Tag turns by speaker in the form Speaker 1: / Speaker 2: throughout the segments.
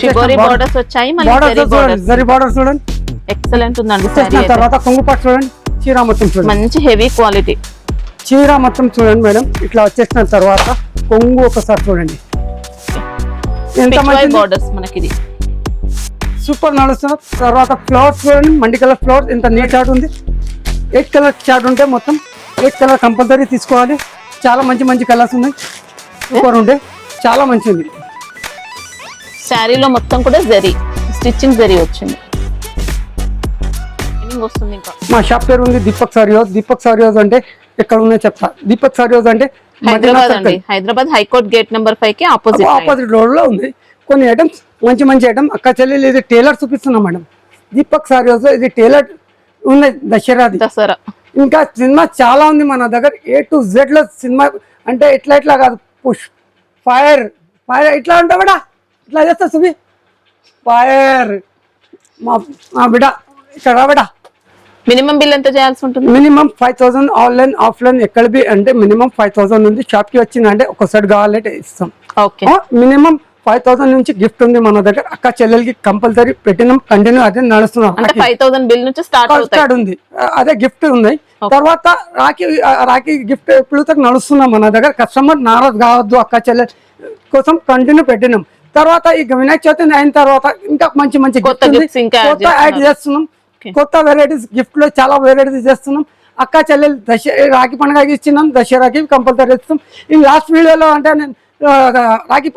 Speaker 1: Shibori borders వచ్చాయి, మళ్ళీ
Speaker 2: zari border చూడండి,
Speaker 1: ఎక్సలెంట్ ఉందండి.
Speaker 2: తర్వాత కొంగు పాటు చూడండి, చీర మొత్తం చూడండి,
Speaker 1: మంచి హెవీ క్వాలిటీ
Speaker 2: చీర మొత్తం చూడండి మేడం. ఇట్లా వచ్చేసిన తర్వాత కొంగు ఒకసారి చూడండి, ఎంత మంచి
Speaker 1: బోర్డర్స్ మనకి ఇది
Speaker 2: సూపర్ నడుస్తున్న. తర్వాత ఫ్లవర్స్ చూడండి, మండి కలర్ ఫ్లవర్స్ ఎంత నీట్ చార్ట్ ఉంది. 8 కలర్ చార్ట్ ఉంటే మొత్తం 8 కలర్ కంపల్సరీ తీసుకోవాలి. చాలా మంచి మంచి కలర్స్ ఉన్నాయి, సూపర్ ఉండే, చాలా మంచిది.
Speaker 1: శారీలో మొత్తం కూడా జరీ స్టిచ్చింగ్ జరీ వచ్చింది, వస్తుంది. ఇంకా
Speaker 2: మా షాప్ పేరు ఉంది Deepak sorry house. Deepak sorry house అంటే ఎక్కడ ఉన్నాయో చెప్తా. దీపక్ సారీ హౌస్ అంటే
Speaker 1: హైదరాబాద్ అండి, హైదరాబాద్ హైకోర్ట్ గేట్ నెంబర్ 5 కి
Speaker 2: ఆపోజిట్ రోడ్ లో ఉంది. కొన్ని ఐటమ్స్ మంచి మంచి ఐటమ్ అక్క చెల్లెలు ఇది టైలర్ చూపిస్తున్నాం మేడం. దీపక్ సారీ హౌస్ ఇది టైలర్ ఉన్నాయి, దసరా. ఇంకా సినిమా చాలా ఉంది మన దగ్గర, A to Z లో సినిమా. అంటే ఇట్లా కాదు, పుష్ ఫైర్ ఫైర్ ఇట్లా ఉంటా బిడ, ఇట్లా చేస్తా సుబి ఫైర్. మా బిడ ఇక్కడ బిడ
Speaker 1: మినిమం బిల్ ఎంత చేయాల్సి ఉంటుంది?
Speaker 2: మినిమం 5000 ఆన్లైన్ ఆఫ్లైన్ ఎక్కడ బి అంటే మినిమం 5000 ఉంది. షాప్ కి వచ్చిందంటే ఒకసారి కావాలంటే ఇస్తాం. మినిమం 5000 నుంచి గిఫ్ట్ ఉంది మన దగ్గర. అక్క చెల్లెలకి కంపల్సరీ పెట్టినాం, కంటిన్యూ అదే నడుస్తున్నాం.
Speaker 1: 5000 బిల్ నుంచి స్టార్ట్
Speaker 2: ఉంది, అదే గిఫ్ట్ ఉంది. తర్వాత రాఖీ గిఫ్ట్ ఇప్పుడు నడుస్తున్నాం మన దగ్గర. కస్టమర్ నారాజ్ కావద్దు, అక్క చెల్లెల కోసం కంటిన్యూ పెట్టినాం. తర్వాత ఇక వినాయక చవితి అయిన తర్వాత ఇంకా మంచి మంచి కొత్త యాడ్ చేస్తున్నాం. కొత్త వెరైటీస్ గిఫ్ట్ లో చాలా వెరైటీస్ చేస్తున్నాం. అక్క చెల్లెలు రాఖీ పండుగకి ఇచ్చినాం, దసరాకి కంపల్సరీ ఇస్తాం. ఈ లాస్ట్ వీడియోలో అంటే నేను రాఖీ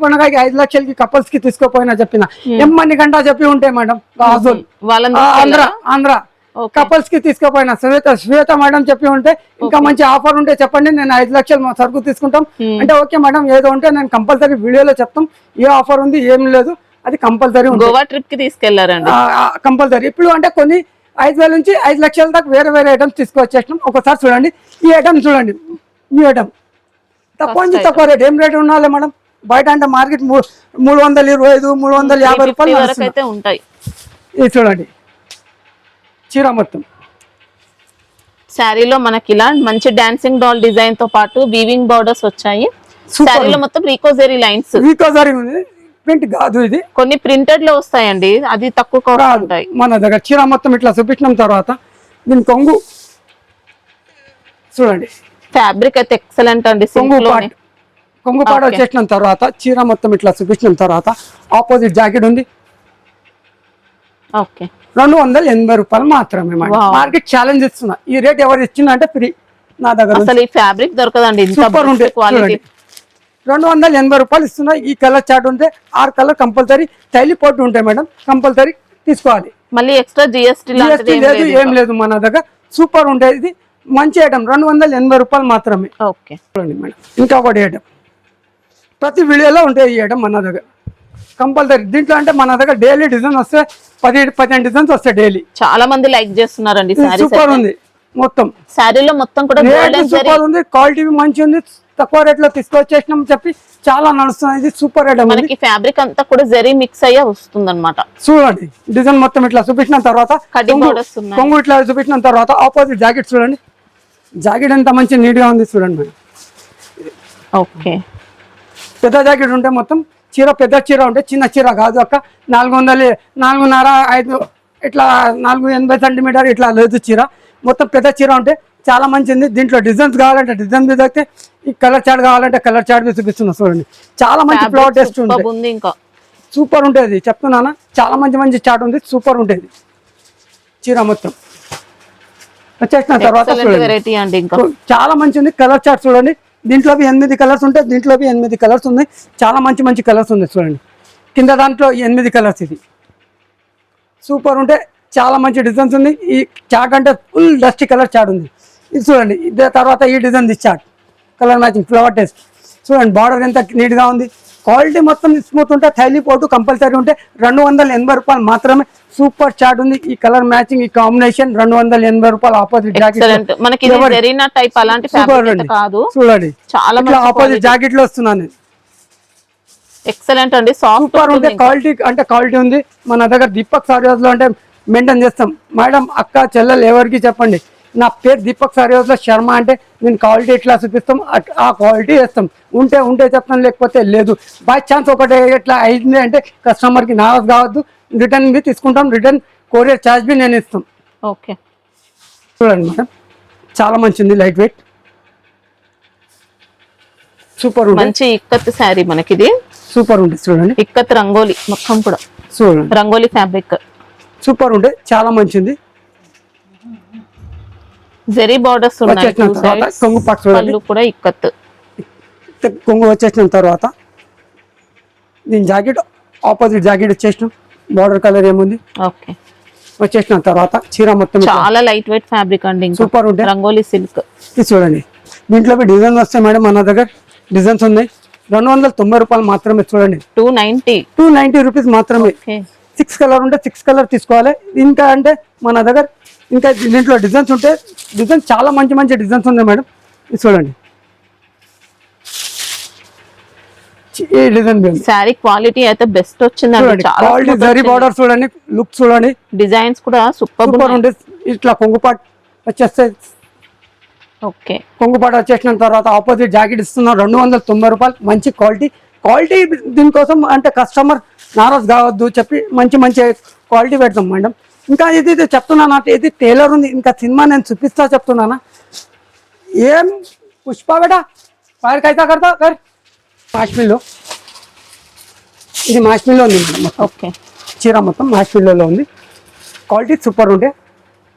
Speaker 2: పండుగకి 5 లక్షలకి కపుల్స్ కి తీసుకోపోయినా చెప్పిన ఎమ్మని గంట చెప్పి ఉంటే మేడం. ఆంధ్ర కపుల్స్ కి తీసుకోపోయినా శ్వేత మేడం చెప్పి ఉంటే ఇంకా మంచి ఆఫర్ ఉంటే చెప్పండి, నేను 5 లక్షలు మా సరుకు తీసుకుంటాం అంటే ఓకే మేడం, ఏదో ఉంటే నేను కంపల్సరీ వీడియోలో చెప్తాం. ఏ ఆఫర్ ఉంది ఏం లేదు, అది కంపల్సరీ.
Speaker 1: గోవా ట్రిప్ కి తీసుకెళ్లారండి
Speaker 2: కంపల్సరీ. ఇప్పుడు అంటే కొన్ని 5,000 నుంచి 5 లక్షల దాకా వేరే వేరే ఐటమ్స్ తీసుకొచ్చేసినాం. ఒకసారి చూడండి ఈ ఐటమ్, చూడండి ఈ ఐటమ్ తక్కువ నుంచి తక్కువ రేట్. ఏం రేట్ ఉండాలి మేడం? బయట అంటే మార్కెట్ 325 350 రూపాయలు
Speaker 1: ఉంటాయి.
Speaker 2: ఇది చూడండి చీర మొత్తం
Speaker 1: శారీలో మనకి ఇలా మంచి డాన్సింగ్ డాల్ డిజైన్ తో పాటు వీవింగ్ బోర్డర్స్ వచ్చాయి. శారీలో మొత్తం రీకోజరీ లైన్స్,
Speaker 2: రీకోజరీ ఉంది, ప్రింట్ కాదు ఇది.
Speaker 1: కొన్ని ప్రింటెడ్ లో వస్తాయండి, అది తక్కువ ఉంటాయి
Speaker 2: మన దగ్గర. చీర మొత్తం ఇట్లా చూపించిన తర్వాత దీని కొంగు చూడండి,
Speaker 1: ఫ్యాబ్రిక్ అయితే ఎక్సలెంట్ అండి.
Speaker 2: కొంగు పాట వచ్చేసిన తర్వాత చీర మొత్తం ఇట్లా చూపించిన తర్వాత ఆపోజిట్ జాకెట్ ఉంది. 280 రూపాయలు మాత్రమే. మార్కెట్ ఛాలెంజ్ ఇస్తున్నా, ఈ రేట్ ఎవరు ఇచ్చిందంటే అంటే ఫ్రీ నా దగ్గర.
Speaker 1: అసలు ఈ ఫ్యాబ్రిక్ దొరకదండి,
Speaker 2: సూపర్ ఉంటుంది క్వాలిటీ. 280 రూపాయలు ఇస్తున్నా. ఈ కలర్ చార్ట్ ఉంటే 6 కలర్ కంపల్సరీ టైలీ పోటీ ఉంటాయి మేడం, కంపల్సరీ తీసుకోవాలి.
Speaker 1: మళ్ళీ ఎక్స్ట్రా జిఎస్టీ
Speaker 2: లేదు, ఏం లేదు మన దగ్గర. సూపర్ ఉంటాయి, ఇది మంచి ఐటమ్. 280 రూపాయలు మాత్రమే. చూడండి మేడం, ఇంకా ఒకటి ఐటమ్ ప్రతి వీడియోలో ఉంటాయి ఈ ఐటమ్ మన దగ్గర కంపల్సరీ. దీంట్లో అంటే మన దగ్గర డైలీ డిజైన్ వస్తే 15 డిజైన్స్ వస్తాయి డైలీ.
Speaker 1: చాలా మంది లైక్ చేస్తున్నారండి.
Speaker 2: సూపర్ ఉంది మొత్తం,
Speaker 1: శారీలో మొత్తం కూడా
Speaker 2: సూపర్ ఉంది, క్వాలిటీ మంచి ఉంది. తక్కువ రేట్ లో తీసుకొచ్చేసినాం చెప్పి చాలా నడుస్తుంది. ఇది సూపర్ ఐటమ్.
Speaker 1: మనకి ఫ్యాబ్రిక్ అంతా కూడా జరీ మిక్స్ అయ్యే వస్తుంది అనమాట.
Speaker 2: చూడండి డిజైన్ మొత్తం ఇట్లా చూపించిన తర్వాత కొంగు ఇట్లా చూపించిన తర్వాత ఆపోజిట్ జాకెట్ చూడండి. జాకెట్ ఎంత మంచి నీట్ గా ఉంది చూడండి మేడం.
Speaker 1: ఓకే,
Speaker 2: పెద్ద జాకెట్ ఉంటే మొత్తం చీర పెద్ద చీర ఉంటే చిన్న చీర కాదు అక్క. 400 4.5 5 ఇట్లా 480 సెంటీమీటర్ ఇట్లా లేదు చీర. మొత్తం పెద్ద చీర ఉంటే చాలా మంచిది. దీంట్లో డిజైన్స్ కావాలంటే డిజైన్ మీద అయితే, ఈ కలర్ చార్ట్ కావాలంటే కలర్ చార్ట్ మీద చూపిస్తున్నా చూడండి. చాలా మంచి ఫ్లవర్ టెస్ట్ ఉంటుంది,
Speaker 1: ఇంకా
Speaker 2: సూపర్ ఉంటుంది చెప్తున్నానా. చాలా మంచి చార్ట్ ఉంది, సూపర్ ఉంటుంది చీర మొత్తం. వచ్చేసిన తర్వాత చాలా మంచి ఉంది కలర్ చార్ట్ చూడండి. దీంట్లో 8 కలర్స్ ఉంటాయి, దీంట్లో 8 కలర్స్ ఉన్నాయి. చాలా మంచి కలర్స్ ఉన్నాయి చూడండి. కింద దాంట్లో 8 కలర్స్. ఇది సూపర్ ఉంటే చాలా మంచి డిజైన్స్ ఉంది. ఈ చార్ట్ అంటే ఫుల్ డస్ట్ కలర్ చార్ట్ ఉంది. ఇది చూడండి. ఇదే తర్వాత ఈ design the chart colour matching flower test చూడండి. బార్డర్ ఎంత నీట్ గా ఉంది, క్వాలిటీ మొత్తం స్మూత్ ఉంటే థైలీ పోటు కంపల్సరీ ఉంటే 280 రూపాయలు మాత్రమే. సూపర్ చార్ట్ ఉంది. ఈ కలర్ మ్యాచింగ్, ఈ కాంబినేషన్ 280 రూపాయలు. ఆపోజిట్ జాకెట్ చూడండి, చాలా ఆపోజిట్ జాకెట్ లో వస్తున్నాను.
Speaker 1: ఎక్సలెంట్ అండి,
Speaker 2: సూపర్ ఉంటే క్వాలిటీ అంటే క్వాలిటీ ఉంది మన దగ్గర. దీపక్ సారీ హౌస్ లో అంటే మెయింటైన్ చేస్తాం మేడం. అక్క చెల్లెలు ఎవరికి చెప్పండి, నా పేరు దీపక్ సర్వీస్లో శర్మ అంటే నేను క్వాలిటీ ఎట్లా చూపిస్తాం ఆ క్వాలిటీ వేస్తాం. ఉంటే చెప్తాను, లేకపోతే లేదు. బై ఛాన్స్ ఒకటి ఎట్లా అయింది అంటే కస్టమర్కి నారాజ్ కావద్దు, రిటర్న్ బి తీసుకుంటాం, రిటర్న్ కొరియర్ ఛార్జ్ బి నేను ఇస్తాం.
Speaker 1: ఓకే
Speaker 2: చూడండి మేడం, చాలా మంచిది, లైట్ వెయిట్, సూపర్ ఉంది.
Speaker 1: మంచి ఇక్కత్ శారీ మనకి ఇది,
Speaker 2: సూపర్ ఉంది. చూడండి
Speaker 1: ఇక్కత్ రంగోలి మొత్తం కూడా,
Speaker 2: చూడండి
Speaker 1: రంగోలి ఫ్యాబ్రిక్
Speaker 2: సూపర్ ఉంటే చాలా మంచిది.
Speaker 1: జరీ బార్డర్స్ ఉన్నాయి,
Speaker 2: వచ్చేసిన తర్వాత కొంగు పట్టు చూడండి,
Speaker 1: పళ్ళు కూడా ఇక్కత్.
Speaker 2: కొంగు వచ్చేసిన తర్వాత దీని జాకెట్ ఆపోజిట్ జాకెట్ వచ్చేసినాం, బార్డర్ కలర్ ఏముంది.
Speaker 1: ఓకే
Speaker 2: వచ్చేసిన తర్వాత చీర మొత్తం
Speaker 1: చాలా లైట్ వెయిట్ ఫ్యాబ్రిక్ అండి,
Speaker 2: సూపర్ ఉంటే
Speaker 1: రంగోలి సిల్క్.
Speaker 2: ఇది చూడండి, దీంట్లో డిజైన్ వస్తాయి మేడం, మన దగ్గర డిజైన్స్ ఉన్నాయి. 290 రూపాయలు మాత్రమే. చూడండి 290 రూపీస్ మాత్రమే. 6 కలర్ ఉంటే 6 కలర్ తీసుకోవాలి. ఇంకా అంటే మన దగ్గర ఇంకా దీంట్లో డిజైన్స్ ఉంటే డిజైన్ చాలా మంచి డిజైన్స్ ఉన్నాయి మేడం. ఇది చూడండి, ఈ డిజైన్
Speaker 1: శారీ క్వాలిటీ అయితే బెస్ట్ వచ్చిందండి, చాలా
Speaker 2: క్వాలిటీ. జరీ బార్డర్ చూడండి, లుక్ చూడండి,
Speaker 1: డిజైన్స్ కూడా
Speaker 2: సూపర్ ఉంటే. ఇట్లా కొంగుపాటు వచ్చేస్తే,
Speaker 1: ఓకే
Speaker 2: కొంగుపాటు వచ్చేసిన తర్వాత ఆపోజిట్ జాకెట్ ఇస్తున్నాం 290 రూపాయలు. మంచి క్వాలిటీ దీనికోసం అంటే కస్టమర్ నారాజ్ కావద్దు చెప్పి మంచి క్వాలిటీ పెడతాం మేడం. ఇంకా ఇది చెప్తున్నాను అంటే ఇది టైలర్ ఉంది, ఇంకా సినిమా నేను చూపిస్తా చెప్తున్నానా. ఏం పుష్ప బేటా ఫైర్ కైతా కడతా కర్ మాష్మిల్లో, ఇది మాష్మిల్లో ఉంది మేడం.
Speaker 1: ఓకే
Speaker 2: చీర మొత్తం మాష్మిల్లోలో ఉంది, క్వాలిటీ సూపర్ ఉంటే.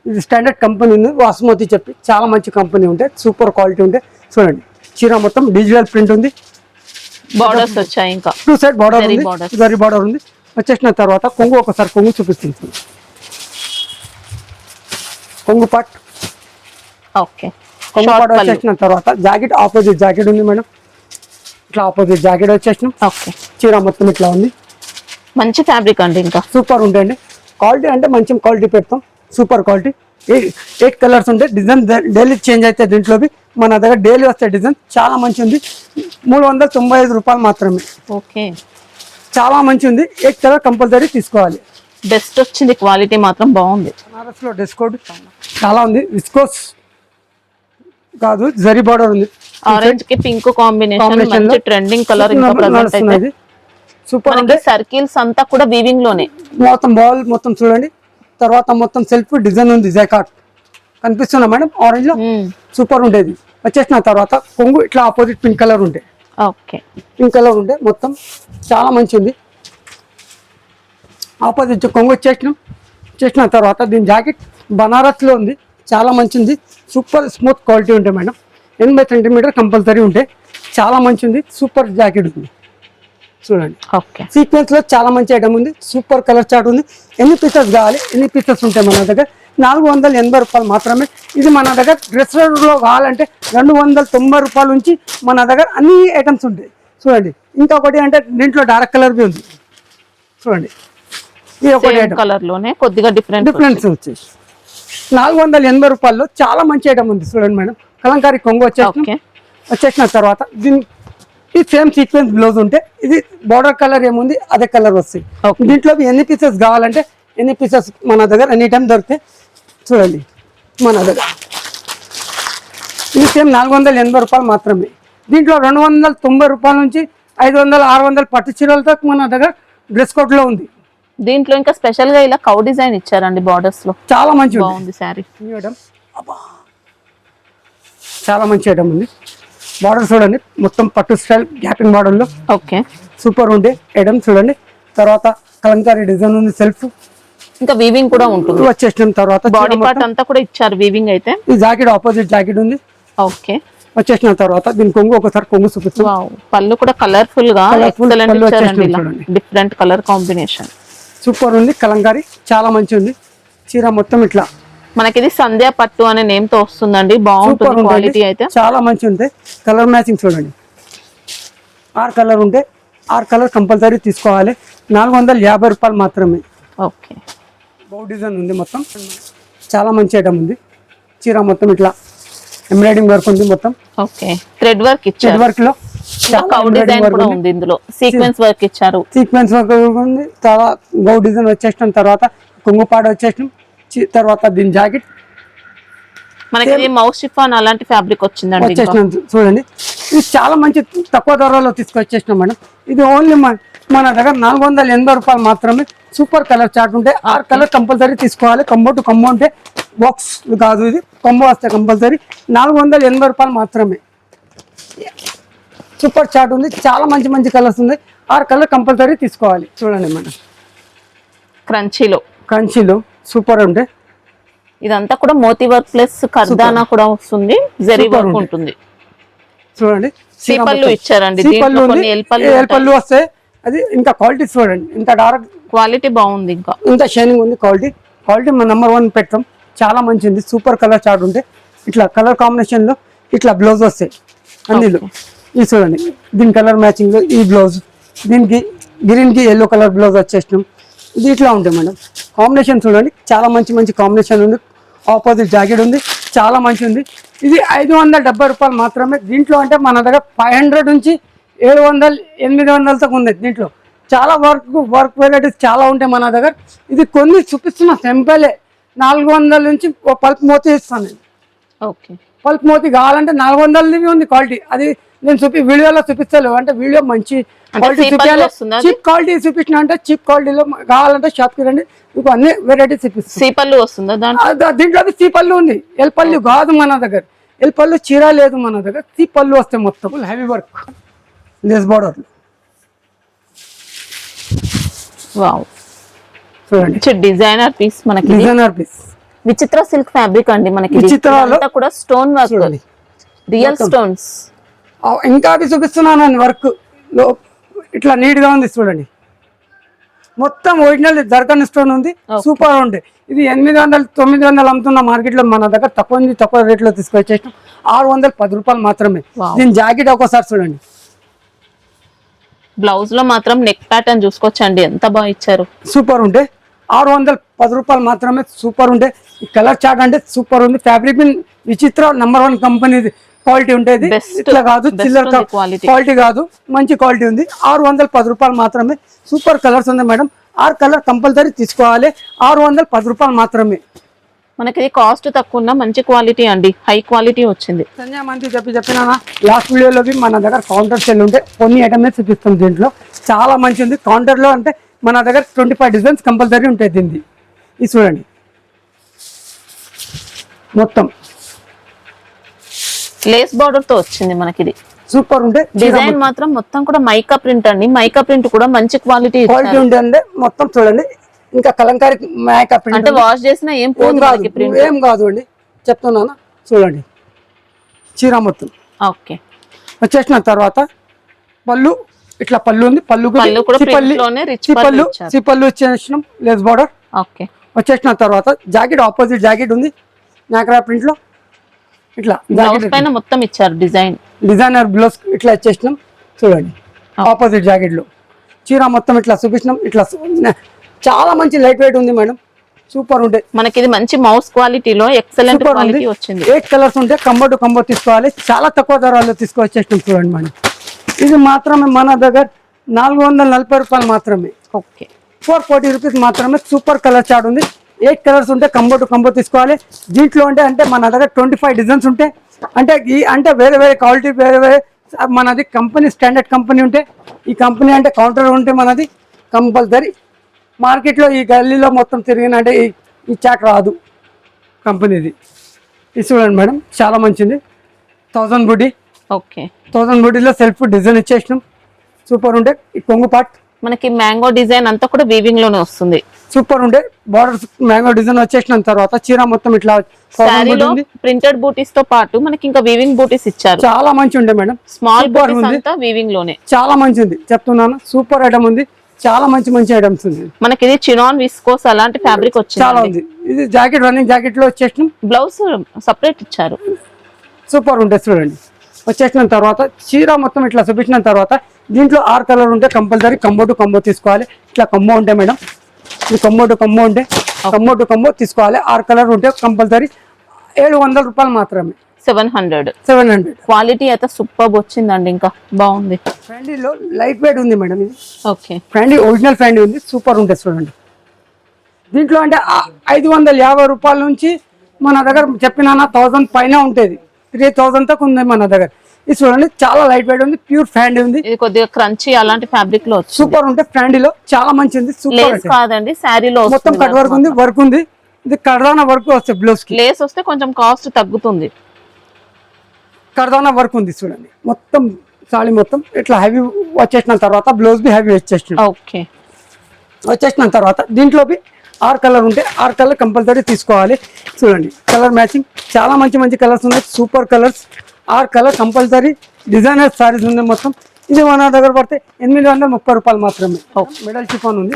Speaker 2: ఇది స్టాండర్డ్ కంపెనీ ఉంది, వాసుమతి చెప్పి చాలా మంచి కంపెనీ ఉంటే, సూపర్ క్వాలిటీ ఉంటే. చూడండి చీర మొత్తం డిజిటల్ ప్రింట్ ఉంది,
Speaker 1: బార్డర్స్ వచ్చాయి, ఇంకా
Speaker 2: 2 సైడ్ బార్డర్ ఉంది,
Speaker 1: borders.
Speaker 2: జరీ బార్డర్ ఉంది. వచ్చేసిన తర్వాత కొంగు ఒకసారి కొంగు చూపిస్తుంది, కొంగు పాట్.
Speaker 1: ఓకే
Speaker 2: కొంగు పాట్ వచ్చేసిన తర్వాత జాకెట్ ఆపోజిట్ జాకెట్ ఉంది మేడం, ఇట్లా ఆపోజిట్ జాకెట్ వచ్చేసినాం.
Speaker 1: ఓకే
Speaker 2: చీర మొత్తం ఇట్లా ఉంది,
Speaker 1: మంచి ఫ్యాబ్రిక్ అండి, ఇంకా
Speaker 2: సూపర్ ఉంటాయండి. క్వాలిటీ అంటే మంచి క్వాలిటీ పెడతాం, సూపర్ క్వాలిటీ. 8 కలర్స్ ఉంటాయి, డిజైన్ డైలీ చేంజ్ అయితే దీంట్లో మన దగ్గర డైలీ వస్తాయి డిజైన్. చాలా మంచి ఉంది, 395 రూపాయలు మాత్రమే.
Speaker 1: ఓకే
Speaker 2: చాలా మంచి ఉంది, 8 కలర్ కంపల్సరీ తీసుకోవాలి.
Speaker 1: బెస్ట్ వచ్చింది, క్వాలిటీ మాత్రం బాగుంది.
Speaker 2: బనారస్లో డ్రెస్ కోడ్ చాలా ఉంది, విస్కోస్ కాదు, జరీ బార్డర్ ఉంది.
Speaker 1: ఆరెంజ్ కి పింక్ కాంబినేషన్, మంచి ట్రెండింగ్ కలర్. ఇంకా ప్రెజెంట్ అయితే
Speaker 2: సూపర్
Speaker 1: మనకి సర్కిల్స్ అంతా కూడా వీవింగ్ లోనే,
Speaker 2: మొత్తం బాల్ మొత్తం చూడండి. తర్వాత మొత్తం సెల్ఫ్ డిజైన్ ఉంది, జైకాట్ కనిపిస్తున్నా మేడం ఆరెంజ్ లో, సూపర్ ఉండేది. వచ్చేసిన తర్వాత కొంగు ఇట్లా ఆపోజిట్ పింక్ కలర్ ఉంటాయి,
Speaker 1: ఓకే
Speaker 2: పింక్ కలర్ ఉంటే మొత్తం చాలా మంచి ఉంది. ఆపోజిట్ కొంగు చేసిన తర్వాత దీని జాకెట్ బనారస్ లో ఉంది, చాలా మంచిది, సూపర్ స్మూత్ క్వాలిటీ ఉంటాయి మేడం. 80 సెంటీమీటర్ కంపల్సరీ ఉంటే చాలా మంచి ఉంది, సూపర్ జాకెట్ ఉంది. చూడండి
Speaker 1: ఓకే
Speaker 2: సీక్వెన్స్ లో చాలా మంచి ఐటమ్ ఉంది, సూపర్ కలర్ చార్ట్ ఉంది. ఎన్ని పీసెస్ కావాలి, ఎన్ని పీసెస్ ఉంటాయి మన దగ్గర. 480 రూపాయలు మాత్రమే. ఇది మన దగ్గర డ్రెస్ లో కావాలంటే 290 రూపాయల నుంచి మన దగ్గర అన్ని ఐటమ్స్ ఉంటాయి. చూడండి ఇంకొకటి అంటే దీంట్లో డార్క్ కలర్ బి ఉంది, చూడండి ఇది ఒకటి
Speaker 1: కలర్ లోనే కొద్దిగా
Speaker 2: డిఫరెన్స్ వచ్చేసి 480 రూపాయల్లో చాలా మంచి ఐటమ్ ఉంది. చూడండి మేడం, కలంకారీ కొంగు వచ్చేసిన తర్వాత దీని ఈ సేమ్ సీక్వెన్స్ బ్లౌజ్ ఉంటే ఇది బార్డర్ కలర్ ఏముంది అదే కలర్ వస్తాయి. దీంట్లో ఎన్ని పీసెస్ కావాలంటే ఎన్ని పీసెస్ మన దగ్గర ఎనీ టైం దొరుకుతాయి. చూడండి మన దగ్గర ఇది సేమ్ 480 రూపాయలు మాత్రమే. దీంట్లో 290 రూపాయల నుంచి 500, 600 పట్టు చీరలతో మన దగ్గర డ్రెస్ కోడ్ లో ఉంది.
Speaker 1: దీంట్లో ఇంకా స్పెషల్ గా ఇలా కౌ డిజైన్ ఇచ్చారండి బార్డర్స్ లో,
Speaker 2: చాలా మంచి
Speaker 1: బాగుంది శారీ.
Speaker 2: చాలా మంచి ఐటమ్ ఉంది. బార్డర్ చూడండి మొత్తం పట్టు స్టైల్ గ్యాపింగ్ బార్డర్ లో,
Speaker 1: ఓకే
Speaker 2: సూపర్ ఉండే ఐటమ్. చూడండి తర్వాత కలంకారీ డిజైన్ ఉంది, సెల్ఫ్
Speaker 1: ఇంకా వీవింగ్ కూడా ఉంటుంది.
Speaker 2: వచ్చేసిన తర్వాత
Speaker 1: బాడీ పార్ట్ అంతా కూడా ఇచ్చారు వీవింగ్ అయితే.
Speaker 2: ఈ జాకెట్ ఆపోజిట్ జాకెట్ ఉంది,
Speaker 1: ఓకే.
Speaker 2: వచ్చేసిన తర్వాత దీని కొంగు ఒకసారి కొంగు చూపిస్తాం.
Speaker 1: పళ్ళు కూడా కలర్ఫుల్ గా ఎక్సలెంట్ ఇచ్చారండి, డిఫరెంట్ కలర్ కాంబినేషన్
Speaker 2: సూపర్ ఉంది. కలంకారీ చాలా మంచి ఉంది. చీర మొత్తం ఇట్లా
Speaker 1: మనకి ఇది సంధ్యా పట్టు అనే నేమ్ తో వస్తుందండి, బాగుంటుంది క్వాలిటీ అయితే
Speaker 2: చాలా మంచి ఉంటాయి. కలర్ మ్యాచింగ్ చూడండి, 6 కలర్ ఉంటే 6 కలర్ కంపల్సరీ తీసుకోవాలి. 450 రూపాయలు మాత్రమే.
Speaker 1: ఓకే.
Speaker 2: బౌ డిజైన్ ఉంది, మొత్తం చాలా మంచి ఐటమ్ ఉంది. చీర మొత్తం ఇట్లా ఎంబ్రాయిడింగ్ వర్క్ ఉంది మొత్తం.
Speaker 1: ఓకే, థ్రెడ్ వర్క్ ఇచ్చారు.
Speaker 2: థ్రెడ్ వర్క్ లో
Speaker 1: కౌ డిజైన్ కూడా ఉంది, ఇందులో సీక్వెన్స్ వర్క్ ఇచ్చారు.
Speaker 2: సీక్వెన్స్ వర్క్ ఉంది. తర్వాత గౌ డిజైన్ వచ్చేసిన తర్వాత కొంగుపాడ వచ్చేసిన తర్వాత దీని జాకెట్
Speaker 1: మనకి ఇది మౌస్ షిఫాన్ అలాంటి ఫ్యాబ్రిక్ వచ్చిందండి ఇంకా.
Speaker 2: వచ్చేసినాం చూడండి. ఇది చాలా మంచి తక్కువ ధరలో తీసుకొచ్చేసినాం మేడం. ఇది ఓన్లీ మన దగ్గర 480 రూపాయలు మాత్రమే. సూపర్ కలర్ చార్ట్ ఉంటే 6 కలర్ కంపల్సరీ తీసుకోవాలి. కంబో టు కంబో ఉంటే బాక్స్ కాదు, ఇది కంబో వస్తే కంపల్సరీ 480 రూపాయలు మాత్రమే. సూపర్ చార్ట్ ఉంది, చాలా మంచి మంచి కలర్స్ ఉంది. 6 కలర్ కంపల్సరీ తీసుకోవాలి. చూడండి మేడం, క్రంచీలో సూపర్ ఉంటే
Speaker 1: ఇదంతా కూడా మోతీ వర్క్ ప్లస్ కర్దానా కూడా వస్తుంది, జరీ వర్క్ ఉంటుంది.
Speaker 2: చూడండి
Speaker 1: సీపల్లు ఇచ్చారండి,
Speaker 2: పళ్ళు వస్తాయి. అది ఇంకా క్వాలిటీ చూడండి, ఇంత డార్క్
Speaker 1: క్వాలిటీ బాగుంది, ఇంకా
Speaker 2: ఇంత షైనింగ్ ఉంది. క్వాలిటీ మన నెంబర్ 1 పెట్టాం. చాలా మంచిది. సూపర్ కలర్ చార్ట్ ఉంటే ఇట్లా కలర్ కాంబినేషన్ లో ఇట్లా బ్లౌజ్ వస్తాయి అన్నిలో. ఇది చూడండి, దీని కలర్ మ్యాచింగ్ లో ఈ బ్లౌజ్, దీనికి గ్రీన్ కి ఎల్లో కలర్ బ్లౌజ్ వచ్చేసినాం. ఇది ఇట్లా ఉంటాయి మేడం. కాంబినేషన్ చూడండి, చాలా మంచి మంచి కాంబినేషన్ ఉంది. ఆపోజిట్ జాకెట్ ఉంది, చాలా మంచి ఉంది. ఇది 570 రూపాయలు మాత్రమే. దీంట్లో అంటే మన దగ్గర 500 నుంచి 700, 800 దాకా ఉంది. దీంట్లో చాలా వర్క్ వెరైటీస్ చాలా ఉంటాయి మన దగ్గర. ఇది కొన్ని చూపిస్తున్నా సింపులే. 400 నుంచి పల్ప్ మోతీ ఇస్తాను నేను.
Speaker 1: ఓకే,
Speaker 2: పల్ప్ మోతీ కావాలంటే 400 ఉంది క్వాలిటీ. అది నేను వీడియోలో చూపిస్తాను. అంటే వీడియో మంచి క్వాలిటీ చూపించాలి. చీప్ క్వాలిటీ చూపించిన అంటే చీప్ క్వాలిటీలో కావాలంటే షాప్ కి రండి, మీకు అన్ని వెరైటీస్ చూపిస్తాను.
Speaker 1: సీపల్లు వస్తుందా
Speaker 2: దీంట్లో సీపల్లు ఉంది. ఎల్పల్లు కాదు మన దగ్గర. ఎల్పల్లు చీర లేదు మన దగ్గర. సీపల్లు వస్తాయి మొత్తం heavy work, lace border.
Speaker 1: Wow,
Speaker 2: చూడండి
Speaker 1: డిజైనర్ పీస్. మనకి
Speaker 2: డిజైనర్ పీస్,
Speaker 1: విచిత్ర సిల్క్ ఫ్యాబ్రిక్ అండి. మనకి
Speaker 2: విచిత్రాలో
Speaker 1: కూడా స్టోన్ వర్క్, రియల్ స్టోన్స్.
Speaker 2: ఇంకా అది చూపిస్తున్నాను వర్క్ లో. ఇట్లా నీట్ గా ఉంది చూడండి. మొత్తం ఒరిజినల్ దర్కన్ స్టోన్ ఉంది. సూపర్ ఉంది. ఇది 800, 900 అమ్ముతున్న మార్కెట్ లో మన దగ్గర తక్కువ రేట్ లో తీసుకొచ్చేసాం. 610 రూపాయలు మాత్రమే. దీని జాకెట్ ఒకసారి చూడండి.
Speaker 1: బ్లౌజ్ లో మాత్రం నెక్ ప్యాటర్న్ చూసుకోవచ్చండి, ఎంత బాగా ఇచ్చారు.
Speaker 2: సూపర్ ఉంటే 610 రూపాయలు మాత్రమే. సూపర్ ఉంటే కలర్ చార్ట్ అంటే సూపర్ ఉంది. ఫ్యాబ్రిక్ విచిత్ర నెంబర్ 1 కంపెనీ క్వాలిటీ ఉంటుంది. ఇట్లా కాదు, చిల్లర క్వాలిటీ కాదు, మంచి క్వాలిటీ ఉంది. 610 రూపాయలు మాత్రమే. సూపర్ కలర్స్ ఉంది మేడం. 6 కలర్ కంపల్సరీ తీసుకోవాలి. 610 రూపాయలు మాత్రమే.
Speaker 1: మనకి కాస్ట్ తక్కువ ఉన్న మంచి క్వాలిటీ అండి, హై క్వాలిటీ వచ్చింది.
Speaker 2: సంజయ్ మంచి చెప్పినా లాస్ట్ వీడియోలో మన దగ్గర కౌంటర్ సెల్ ఉంటే కొన్ని ఐటమ్స్ చూపిస్తాం. దీంట్లో చాలా మంచి ఉంది. కౌంటర్ లో అంటే మన దగ్గర 25 డిజైన్స్ కంపల్సరీ ఉంటాయి. దీన్ని ఇది చూడండి, మొత్తం
Speaker 1: లేస్ బార్డర్ తో వచ్చింది మనకి. ఇది
Speaker 2: సూపర్ ఉంటే
Speaker 1: డిజైన్ మాత్రం మొత్తం కూడా మైకా ప్రింట్ అండి. మైకా ప్రింట్ కూడా మంచి క్వాలిటీ
Speaker 2: ఉంటే మొత్తం చూడండి. ఇంకా కలంకారీ మైకా ప్రింట్
Speaker 1: అంటే వాష్ చేసినా ఏం
Speaker 2: కాదు అండి, చెప్తున్నాను. చూడండి చీర మొత్తం.
Speaker 1: ఓకే,
Speaker 2: వచ్చేసిన తర్వాత పళ్ళు ఇట్లా పళ్ళు ఉంది. పళ్ళు వచ్చేసినాం. Lace border.
Speaker 1: ఓకే,
Speaker 2: వచ్చేసిన తర్వాత జాకెట్ ఆపోజిట్ జాకెట్ ఉంది. నాకరా ప్రింట్ లో ఇట్లా
Speaker 1: పైన మొత్తం ఇచ్చారు
Speaker 2: డిజైనర్ బ్లౌజ్ ఇట్లా వచ్చేసినాం. చూడండి ఆపోజిట్ జాకెట్ లో చీర మొత్తం ఇట్లా చూపించినాం. ఇట్లా చాలా మంచి లైట్ వెయిట్ ఉంది మేడం. సూపర్ ఉంటాయి.
Speaker 1: మనకి ఇది మంచి మౌస్ క్వాలిటీలో ఎక్సలెంట్ క్వాలిటీ వచ్చింది.
Speaker 2: 8 కలర్స్ ఉంటే కంబో టు కంబో తీసుకోవాలి. చాలా తక్కువ ధరలో తీసుకొచ్చేసినాం. చూడండి మేడం, ఇది మాత్రమే మన దగ్గర 440 రూపాయలు మాత్రమే.
Speaker 1: ఓకే,
Speaker 2: 440 రూపీస్ మాత్రమే. సూపర్ కలర్ చార్ట్ ఉంది. 8 కలర్స్ ఉంటే కంబో టు కంబో తీసుకోవాలి. దీంట్లో అంటే మన దగ్గర 25 డిజైన్స్ ఉంటాయి. అంటే వేరే క్వాలిటీ వేరే మనది కంపెనీ స్టాండర్డ్ కంపెనీ ఉంటే, ఈ కంపెనీ అంటే కౌంటర్ ఉంటే మనది కంపల్సరీ. మార్కెట్లో ఈ గల్లీలో మొత్తం తిరిగినంటే ఈ చాట్ రాదు కంపెనీది. ఇది చూడండి మేడం, చాలా మంచిది. 1000 బుడ్డి.
Speaker 1: ఓకే,
Speaker 2: 1000 బుడ్డిలో సెల్ఫ్ డిజైన్ ఇచ్చేసినాం. సూపర్ ఉంటే ఈ కొంగు పార్ట్
Speaker 1: మనకి మ్యాంగో డిజైన్ అంతా కూడా వీవింగ్ లోనే వస్తుంది.
Speaker 2: సూపర్ ఉండే బార్డర్స్ మ్యాంగో డిజైన్ వచ్చేసిన తర్వాత చీర మొత్తం ఇట్లా
Speaker 1: ప్రింటెడ్ బూటీస్ తో పాటు మనకి ఇంకా వీవింగ్ బూటీస్ ఇచ్చారు.
Speaker 2: చాలా మంచి ఉండే మేడం.
Speaker 1: స్మాల్ బూటీస్ అంతా వీవింగ్ లోనే
Speaker 2: చాలా మంచిది చెప్తున్నాను. సూపర్ ఐటమ్ ఉంది. చాలా మంచి ఐటమ్స్ ఉంది.
Speaker 1: మనకి ఇది చినాన్ విస్కోస్ అలాంటి ఫ్యాబ్రిక్ వచ్చింది.
Speaker 2: చాలా ఉంది. ఇది జాకెట్ రన్నింగ్ జాకెట్ లో వచ్చేసిన
Speaker 1: బ్లౌజ్ సెపరేట్ ఇచ్చారు.
Speaker 2: సూపర్ ఉంటుంది చూడండి. వచ్చేసిన తర్వాత చీర మొత్తం ఇట్లా చూపించిన తర్వాత దీంట్లో 6 కలర్ ఉంటే కంపల్సరీ కంబో టు కంబో తీసుకోవాలి. ఇట్లా కంబో ఉంటాయి మేడం. ఇది కంబో టు కంబో తీసుకోవాలి. 6 కలర్ ఉంటే కంపల్సరీ 700 రూపాయలు మాత్రమే.
Speaker 1: 700 క్వాలిటీ అయితే సూపర్ వచ్చిందండి. ఇంకా బాగుంది.
Speaker 2: ఫ్యాండీలో లైట్ వెయిట్ ఉంది మేడం. ఇది
Speaker 1: ఓకే,
Speaker 2: ఫ్యాండీ ఒరిజినల్ ఫ్యాండీ ఉంది. సూపర్ ఉంటుంది చూడండి. దీంట్లో అంటే 550 రూపాయల నుంచి మన దగ్గర చెప్పినా 1000 పైన ఉంటుంది, 3000 దాకా ఉంది మన దగ్గర. ఇది చూడండి చాలా లైట్ వెయిట్ ఉంది, ప్యూర్ ఫ్యాండీ ఉంది.
Speaker 1: ఇది కొద్దిగా క్రంచీ అలాంటి ఫ్యాబ్రిక్ లో వచ్చింది.
Speaker 2: సూపర్ ఉంటే ఫ్యాండీలో చాలా మంచి ఉంది. సూపర్
Speaker 1: లేస్ కాదండి, శారీలో
Speaker 2: మొత్తం కట్ వర్క్ ఉంది, వర్క్ ఉంది. ఇది కర్దానా వర్క్ వస్తుంది బ్లౌజ్ కి.
Speaker 1: లేస్ వస్తే కొంచెం కాస్ట్ తగ్గుతుంది.
Speaker 2: కర్దానా వర్క్ ఉంది చూడండి, మొత్తం సారీ మొత్తం ఇట్లా హెవీ వచ్చేసిన తర్వాత బ్లౌజ్ బి హెవీ వచ్చేసిన.
Speaker 1: ఓకే,
Speaker 2: వచ్చేసిన తర్వాత దీంట్లో బి 6 కలర్ ఉంటే 6 కలర్ కంపల్సరీ తీసుకోవాలి. చూడండి కలర్ మ్యాచింగ్ చాలా మంచి మంచి కలర్స్ ఉన్నాయి, super colours. 6 colour compulsory. Designer saris ఉంది మొత్తం. ఇది మన దగ్గర పడితే 830 రూపాయలు మాత్రమే. మెడల్ షిఫాన్ ఉంది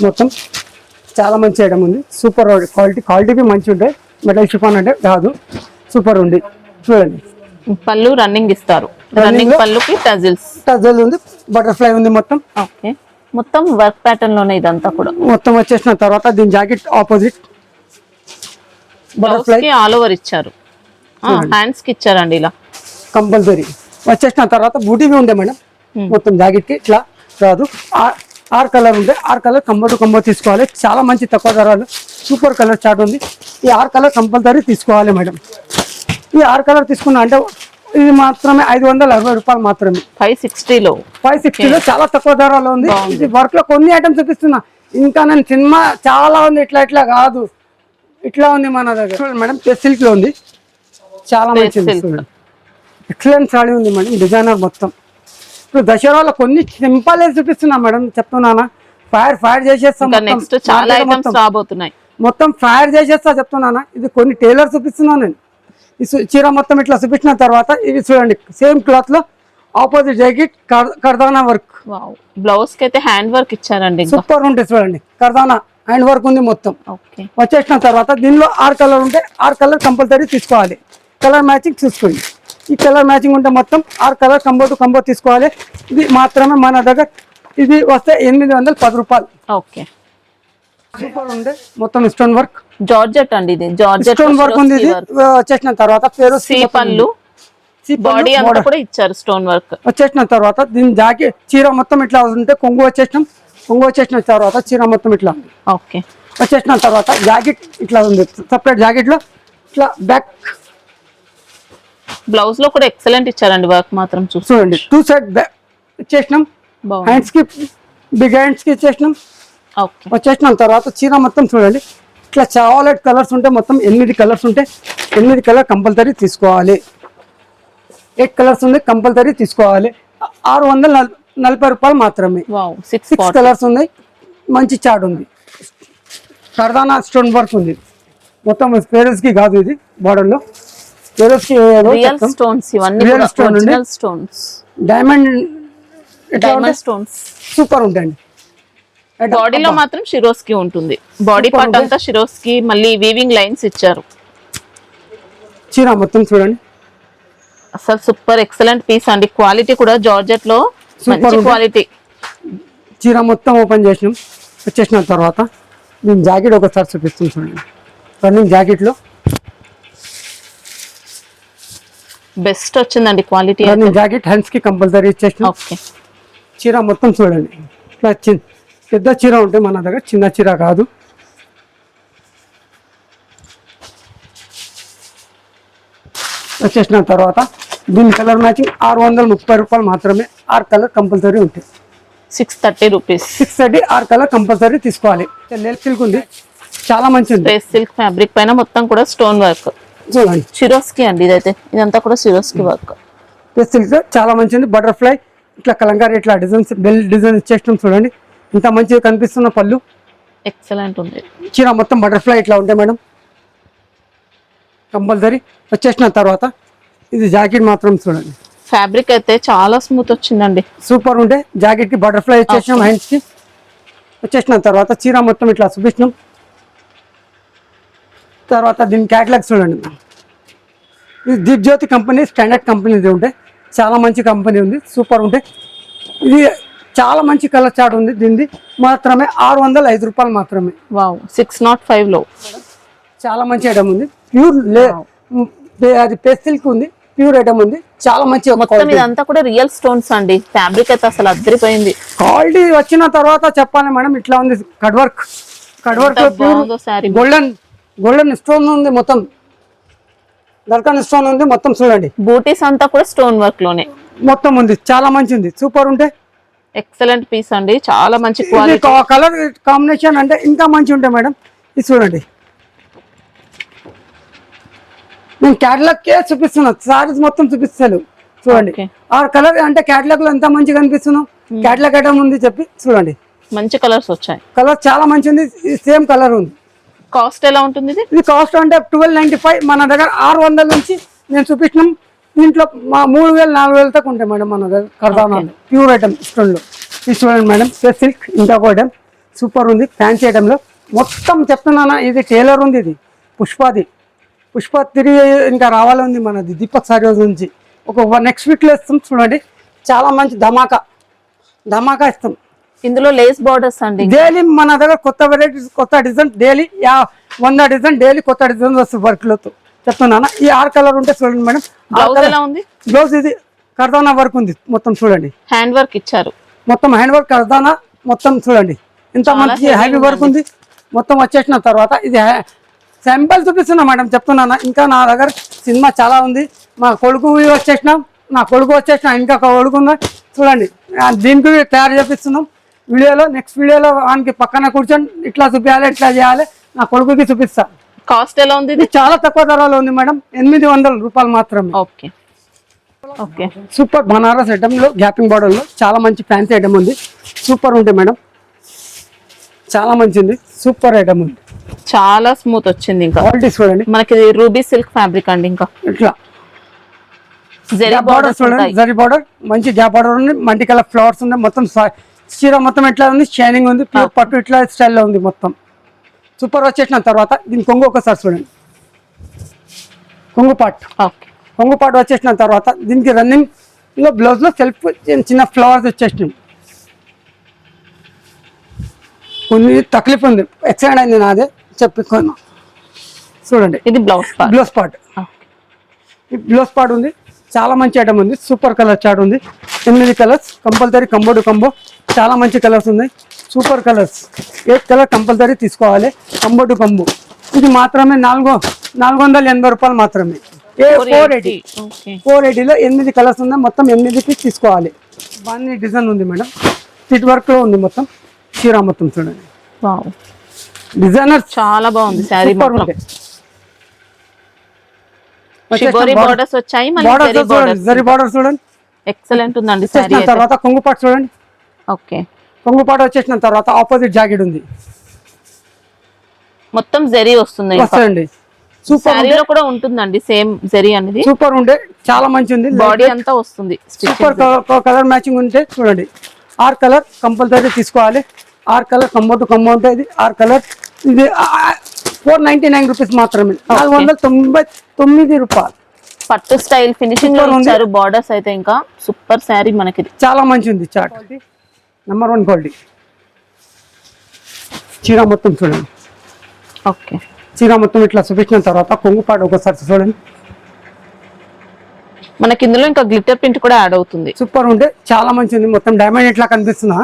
Speaker 2: మొత్తం, చాలా మంచి ఐటమ్ ఉంది. సూపర్ క్వాలిటీ బి మంచి ఉంటాయి. మెడల్ షిఫాన్ అంటే కాదు, సూపర్ ఉంది. చూడండి
Speaker 1: పళ్ళు రన్నింగ్ ఇస్తారు, రన్నింగ్ పళ్ళుకి
Speaker 2: టజిల్ ఉంది, బటర్ఫ్లై ఉంది మొత్తం.
Speaker 1: ఓకే, మొత్తం వర్క్ ప్యాటర్న్ లోనే ఇదంతా కూడా.
Speaker 2: మొత్తం వచ్చేసిన తర్వాత దీని jacket opposite butterfly
Speaker 1: all over ఇచ్చారు, హ్యాండ్స్ కి ఇచ్చారండి ఇలా
Speaker 2: కంపల్సరీ. వచ్చేసిన తర్వాత బూటీ ఉండే మేడం, మొత్తం జాకెట్ కి ఇట్లా రాదు. 6 కలర్ ఉంటే 6 కలర్ కంబో తీసుకోవాలి. చాలా మంచి తక్కువ ధరలు, సూపర్ కలర్ చార్ట్ ఉంది. ఈ 6 కలర్ కంపల్సరీ తీసుకోవాలి మేడం. ఈ 6 కలర్ తీసుకున్నా అంటే ఇది మాత్రమే 560 రూపాయలు మాత్రమే. 560లో చాలా తక్కువ ధరలో ఉంది. ఇది వర్క్ లో కొన్ని ఐటమ్స్ చూపిస్తున్నా, ఇంకా నేను సినిమా చాలా ఉంది. ఇట్లా కాదు, ఇట్లా ఉంది మన దగ్గర. చూడండి మేడం, సిల్క్ లో ఉంది, చాలా మంచిది. ఎక్సలెంట్ సారీ ఉంది మేడం, డిజైనర్ మొత్తం. ఇప్పుడు దసరాలో కొన్ని సింపుల్ చూపిస్తున్నా మేడం, చెప్తున్నానా. ఫైర్ చేసేస్తాం,
Speaker 1: నెక్స్ట్ చాలా ఐటమ్స్ రాబోతున్నాయి,
Speaker 2: మొత్తం ఫైర్ చేసేస్తా చెప్తున్నానా. ఇది కొన్ని టైలర్ చూపిస్తున్నాను నేను. ఈ చీర మొత్తం ఇట్లా చూపించిన తర్వాత ఇవి చూడండి సేమ్ క్లాత్ లో ఆపోజిట్ జాకెట్ కర్దానా వర్క్.
Speaker 1: బ్లౌజ్ కి అయితే హ్యాండ్ వర్క్ ఇచ్చారండి,
Speaker 2: సూపర్ ఉంటుంది. చూడండి కర్దానా హ్యాండ్ వర్క్ ఉంది మొత్తం. వచ్చేసిన తర్వాత దీనిలో 6 కలర్ ఉంటే 6 కలర్ కంపల్సరీ తీసుకోవాలి. కలర్ మ్యాచింగ్ చూసుకోండి, ఈ కలర్ మ్యాచింగ్ ఉంటే మొత్తం 6 కలర్ కంబో తీసుకోవాలి. ఇది మాత్రమే మన దగ్గర. ఇది వస్తే 810 రూపాయలు.
Speaker 1: ఓకే,
Speaker 2: సూపర్ ఉంది, మొత్తం స్టోన్ వర్క్
Speaker 1: జార్జెట్ అండి. ఇది జార్జెట్
Speaker 2: స్టోన్ వర్క్ ఉంది. ఇది వచ్చేసిన తర్వాత
Speaker 1: పళ్ళు బాడీ అంతా కూడా ఇచ్చారు స్టోన్ వర్క్.
Speaker 2: వచ్చేసిన తర్వాత దీని జాకెట్ చీర మొత్తం ఇట్లా ఉంటే కొంగు వచ్చేసిన తర్వాత చీర మొత్తం ఇట్లా.
Speaker 1: ఓకే,
Speaker 2: వచ్చేసిన తర్వాత జాకెట్ ఇట్లా ఉంది, సపరేట్ జాకెట్ లో ఇట్లా బ్యాక్.
Speaker 1: బ్లౌజ్ లో కూడా ఎక్సలెంట్ ఇచ్చారండి వర్క్ మాత్రం.
Speaker 2: చూడండి 2 సైడ్ బ్యాక్ ఇచ్చేసినాం, హ్యాండ్స్ కి బిగ్ హ్యాండ్స్ కి ఇచ్చేసినాం. వచ్చేసిన తర్వాత చీర మొత్తం చూడండి ఇట్లా చాక్లెట్ కలర్స్ ఉంటే మొత్తం 8 కలర్స్ ఉంటే 8 కలర్ కంపల్సరీ తీసుకోవాలి. 8 కలర్స్ ఉంది కంపల్సరీ తీసుకోవాలి. 640 రూపాయలు మాత్రమే. 6 కలర్స్ ఉన్నాయి, మంచి చార్ట్ ఉంది. కర్దానా స్టోన్ వర్క్ ఉంది మొత్తం. పేరెస్ కి కాదు, ఇది బార్డర్ లో పేరెస్ కి డైమండ్ స్టోన్స్ సూపర్ ఉంటాయండి.
Speaker 1: బాడీలో మాత్రం షిరోస్కి ఉంటుంది, బాడీ పార్ట్ అంతా షిరోస్కి. మళ్ళీ వీవింగ్ లైన్స్ ఇచ్చారు.
Speaker 2: చీర మొత్తం చూడండి,
Speaker 1: అసలు సూపర్ ఎక్సలెంట్ పీస్ అండి. క్వాలిటీ కూడా జార్జెట్ లో మంచి క్వాలిటీ.
Speaker 2: చీర మొత్తం ఓపెన్ చేసినాం. వచ్చేసిన తర్వాత నేను జాకెట్ ఒకసారి చూపిస్తాను చూడండి. రన్నింగ్ జాకెట్ లో
Speaker 1: బెస్ట్ వచ్చిందండి క్వాలిటీ.
Speaker 2: రన్నింగ్ జాకెట్ హ్యాండ్స్ కి కంపల్సరీ ఇచ్చేసిన.
Speaker 1: ఓకే,
Speaker 2: చీర మొత్తం చూడండి ఇట్లా పెద్ద చీర ఉంటే మన దగ్గర, చిన్న చీర కాదు. వచ్చేసిన తర్వాత దీని కలర్ మ్యాచింగ్ 630 రూపాయలు మాత్రమే. 6 కలర్ కంపల్సరీ ఉంటాయి.
Speaker 1: 630 రూపీస్.
Speaker 2: 630 6 కలర్ కంపల్సరీ తీసుకోవాలి. నెల్ సిల్క్ ఉంది, చాలా మంచి ఉంది.
Speaker 1: సిల్క్ ఫ్యాబ్రిక్ పైన మొత్తం కూడా స్టోన్ వర్క్
Speaker 2: చూడండి.
Speaker 1: షిరోస్కి అండి, ఇదైతే ఇదంతా కూడా షిరోస్కి వర్క్.
Speaker 2: సిల్క్ చాలా మంచి ఉంది. బటర్ఫ్లై ఇట్లా కలంకారీ ఇట్లా డిజైన్స్ బెల్ డిజైన్ ఇచ్చేస్తాం చూడండి. ఇంత మంచిగా కనిపిస్తున్న పళ్ళు
Speaker 1: ఎక్సలెంట్ ఉంది.
Speaker 2: చీర మొత్తం బటర్ఫ్లై ఇట్లా ఉంటాయి మేడం కంపల్సరీ. వచ్చేసిన తర్వాత ఇది జాకెట్ మాత్రం చూడండి,
Speaker 1: ఫ్యాబ్రిక్ అయితే చాలా స్మూత్ వచ్చిందండి,
Speaker 2: సూపర్ ఉంటే. జాకెట్ కి బటర్ఫ్లై ఇచ్చేసినాం హ్యాండ్స్ కి. వచ్చేసిన తర్వాత చీర మొత్తం ఇట్లా చూపించినాం. తర్వాత దీని క్యాటలాగ్ చూడండి. ఇది దీప్ జ్యోతి కంపెనీ, స్టాండర్డ్ కంపెనీ ఉంటే చాలా మంచి కంపెనీ ఉంది, సూపర్ ఉంటే. ఇది చాలా మంచి కలర్ చార్ట్ ఉంది. దీనిది మాత్రమే 605 రూపాయలు మాత్రమే.
Speaker 1: 605 లో
Speaker 2: చాలా మంచి ఐటమ్ ఉంది. ప్యూర్ అది పెస్టిల్క్ ఉంది, ప్యూర్ ఐటమ్ ఉంది, చాలా మంచి.
Speaker 1: ఇదంతా కూడా రియల్ స్టోన్స్ అండి. ఫ్యాబ్రిక్ అయితే అసలు అద్దరిపోయింది.
Speaker 2: క్వాలిటీ వచ్చిన తర్వాత చెప్పాలి మేడం. ఇట్లా ఉంది cut work, pure golden stone ఉంది మొత్తం, దర్కాన్ స్టోన్ ఉంది మొత్తం. చూడండి
Speaker 1: బూటీస్ అంతా కూడా స్టోన్ వర్క్ లోనే
Speaker 2: మొత్తం ఉంది, చాలా మంచి ఉంది, సూపర్ ఉంటాయి.
Speaker 1: ఎక్సలెంట్ పీస్ అండి, చాలా మంచి క్వాలిటీ.
Speaker 2: కలర్ కాంబినేషన్ అంటే ఇంకా మంచి ఉంటాయి మేడం. ఇది చూడండి, నేను క్యాటలాగ్ కే చూపిస్తున్నా, సారీస్ మొత్తం చూపిస్తాను. చూడండి ఆ కలర్ అంటే క్యాటలాగ్ లో ఎంత మంచిగా అనిపిస్తున్నాం. క్యాటలాగ్ ఐటమ్ ఉంది చెప్పి చూడండి,
Speaker 1: మంచి కలర్స్ వచ్చాయి.
Speaker 2: కలర్ చాలా మంచి ఉంది, సేమ్ కలర్ ఉంది.
Speaker 1: కాస్ట్ ఎలా ఉంటుంది
Speaker 2: ఇది కాస్ట్ అంటే 1295 మన దగ్గర 600 నుంచి నేను చూపించినాం. దీంట్లో మా 3000 4000 దాకా ఉంటాయి మేడం మన దగ్గర. కర్దానాలు ప్యూర్ ఐటమ్ స్టోన్ లో. ఇది చూడండి మేడం, స్పెస్ సిల్క్ ఇంకొక ఐటమ్ సూపర్ ఉంది, ఫ్యాన్సీ ఐటమ్ లో మొత్తం చెప్తున్నానా. ఇది టైలర్ ఉంది, ఇది పుష్ప తిరిగి ఇంకా రావాలి ఉంది మనది దీపక్ సారీ నుంచి. ఒక నెక్స్ట్ వీక్ లో ఇస్తాం చూడండి, చాలా మంచి ధమాకా ఇస్తాం.
Speaker 1: ఇందులో లేస్ బార్డర్స్ అండి,
Speaker 2: డైలీ మన దగ్గర కొత్త వెరైటీస్, కొత్త డిజైన్ డైలీ 100 డిజైన్ డైలీ కొత్త డిజైన్ వస్తుంది వర్క్ లతో చెప్తున్నానా. ఈ 6 కలర్ ఉంటే చూడండి మేడం.
Speaker 1: బ్లౌజ్ ఎలా ఉంది?
Speaker 2: బ్లౌజ్ ఇది కర్దానా వర్క్ ఉంది మొత్తం. చూడండి
Speaker 1: హ్యాండ్ వర్క్ ఇచ్చారు,
Speaker 2: మొత్తం హ్యాండ్ వర్క్ కర్దానా మొత్తం. చూడండి ఇంత మంచి హెవీ వర్క్ ఉంది మొత్తం. వచ్చేసిన తర్వాత ఇది శాంపుల్ చూపిస్తున్నా మేడం చెప్తున్నానా. ఇంకా నా దగ్గర సినిమా చాలా ఉంది. మా కొడుకు వచ్చేసిన ఇంకా కొడుకు ఉన్నా చూడండి. దీనికి తయారు చేపిస్తున్నాం వీడియోలో. నెక్స్ట్ వీడియోలో వానికి పక్కన కూర్చొని ఇట్లా చూపించాలి, ఇట్లా చేయాలి, నా కొడుకుకి చూపిస్తా.
Speaker 1: కాస్ట్ ఎలా ఉంది?
Speaker 2: ఇది చాలా తక్కువ ధరలో ఉంది మేడం, 800 రూపాయలు మాత్రమే.
Speaker 1: Okay okay,
Speaker 2: super Banaras item లో గ్యాపింగ్ బార్డర్ లో చాలా మంచి ఫ్యాన్సీ ఐటమ్ ఉంది, సూపర్ ఉంటుంది మేడం. చాలా మంచిది, సూపర్ ఐటమ్ ఉంది,
Speaker 1: చాలా స్మూత్ వచ్చింది. ఇంకా
Speaker 2: క్వాలిటీ చూడండి,
Speaker 1: మనకి రూబీ సిల్క్ ఫ్యాబ్రిక్ అండి. ఇంకా
Speaker 2: ఇట్లా
Speaker 1: జరీ బార్డర్
Speaker 2: చూడండి, జరీ బార్డర్ మంచి గ్యాప్ బార్డర్ ఉంది, మల్టీ కలర్ ఫ్లవర్స్ ఉంది మొత్తం. చీర మొత్తం ఎట్లా ఉంది, షైనింగ్ ఉంది, ప్యూర్ పట్టు ఇట్లా స్టైల్లో ఉంది మొత్తం. సూపర్ వచ్చేసిన తర్వాత దీని కొంగు ఒకసారి చూడండి, కొంగు పాటు వచ్చేసిన తర్వాత దీనికి రన్నింగ్ లో బ్లౌజ్ లో సెల్ఫ్ చిన్న ఫ్లవర్స్ వచ్చేసినాయి. కొన్ని తక్లీఫ్ ఉంది, ఎక్సైడ్ అయింది నాదే చెప్పుకున్నా. చూడండి ఇది బ్లౌజ్ పార్ట్ ఉంది, చాలా మంచి ఐటమ్ ఉంది, సూపర్ కలర్ చార్ట్ ఉంది. 8 colours compulsory, combo to combo చాలా మంచి కలర్స్ ఉన్నాయి, సూపర్ కలర్స్. 8 కలర్ కంపల్సరీ తీసుకోవాలి, కంబో టు కంబో. ఇది మాత్రమే 480 రూపాయలు మాత్రమే. 480లో 8 కలర్స్ ఉన్నాయి, మొత్తం 8కి తీసుకోవాలి. బాగా డిజైన్ ఉంది మేడం, స్టిచ్ వర్క్ లో ఉంది మొత్తం. చీర మొత్తం చూడండి, డిజైనర్
Speaker 1: చాలా బాగుంది. శారీ వచ్చాయి,
Speaker 2: జరీ బార్డర్ చూడండి,
Speaker 1: ఎక్సలెంట్ ఉందండి.
Speaker 2: తర్వాత కొంగుపాటు చూడండి,
Speaker 1: ఓకే
Speaker 2: కొంగుపాటు వచ్చేసిన తర్వాత ఆపోజిట్ జాకెట్ ఉంది,
Speaker 1: మొత్తం జరీ వస్తుంది.
Speaker 2: సూపర్
Speaker 1: శారీలో కూడా ఉంటుందండి సేమ్ జరీ అనేది.
Speaker 2: సూపర్ ఉంటే చాలా మంచి ఉంది,
Speaker 1: బాడీ అంతా వస్తుంది.
Speaker 2: సూపర్ కలర్ మ్యాచింగ్ ఉంటే చూడండి. 6 కలర్ కంపల్సరీ తీసుకోవాలి, 6 కలర్ కంబో టు కంబో ఉంటుంది. 6 కలర్ ఇది 499 రూపీస్ మాత్రమే, 499 రూపాయలు.
Speaker 1: పట్టు స్టైల్ ఫినిషింగ్ లో ఇచ్చారు బార్డర్స్ అయితే. ఇంకా సూపర్ శారీ మనకి
Speaker 2: చాలా మంచి ఉంది, చార్ట్ నెంబర్ 1 క్వాలిటీ. చీర మొత్తం చూడండి,
Speaker 1: ఓకే
Speaker 2: చీర మొత్తం ఇట్లా చూపించిన తర్వాత కొంగుపాటు ఒకసారి చూడండి.
Speaker 1: మనకి ఇందులో ఇంకా గ్లిటర్ ప్రింట్ కూడా యాడ్ అవుతుంది.
Speaker 2: సూపర్ ఉంటే చాలా మంచి ఉంది, మొత్తం డైమండ్ ఎట్లా కనిపిస్తున్నా